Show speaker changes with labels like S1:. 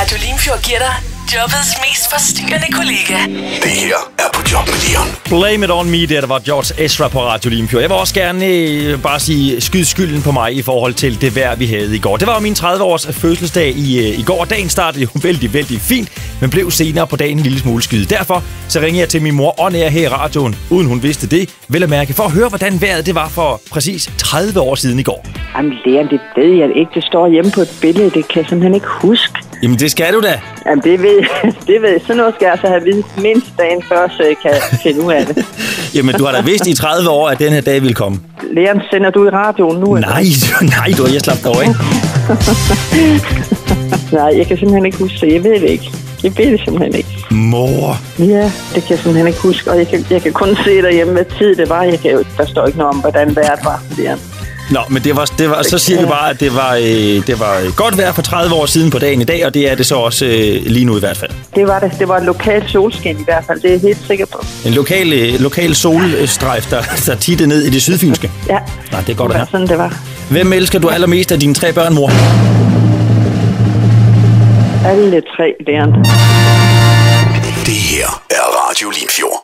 S1: Radio Limfjord giver dig jobbets mest forstyrrende kollega.
S2: Det her er På Job med Leon.
S3: Blame it on me, der var George Ezra på Radio Limfjord. Jeg vil også gerne bare sige, skyd skylden på mig i forhold til det vejr, vi havde i går. Det var min 30-års fødselsdag i går. Dagen startede jo vældig, vældig fint, men blev senere på dagen en lille smule skyet. Derfor så ringede jeg til min mor on air her i radioen, uden hun vidste det, vel at mærke, for at høre, hvordan vejret det var for præcis 30 år siden i går.
S4: Jamen, Leon, det ved jeg ikke. Det står hjemme på et billede. Det kan jeg simpelthen ikke huske.
S3: Jamen, det skal du da.
S4: Jamen, det ved jeg. Sådan noget skal jeg altså have vidt mindst dagen før, så jeg kan finde ud af det.
S3: Jamen, du har da vidst i 30 år, at den her dag ville komme.
S4: Leon, sender du i radioen nu?
S3: Nej, du har jeg slappet over, ikke?
S4: Nej, jeg kan simpelthen ikke huske, så jeg ved det ikke. Jeg ved det simpelthen ikke.
S3: Mor.
S4: Ja, det kan jeg simpelthen ikke huske. Og jeg kan kun se derhjemme, hvad tid det var. Der står ikke noget om, hvordan vejret var. Leon.
S3: Nå, men det var så siger vi bare, at det var godt vejr for 30 år siden på dagen i dag, og det er det så også lige nu i hvert fald.
S4: Det var det. Det var et lokalt solskin i hvert fald, det er jeg helt sikker på.
S3: En lokal solstrejf, der tittede ned i det sydfynske.
S4: Ja.
S3: Nej, det er godt at have.
S4: Sådan det var.
S3: Hvem elsker du allermest af dine 3 børn, mor?
S4: Alle 3, Leon.
S2: Det her er Radio Limfjord.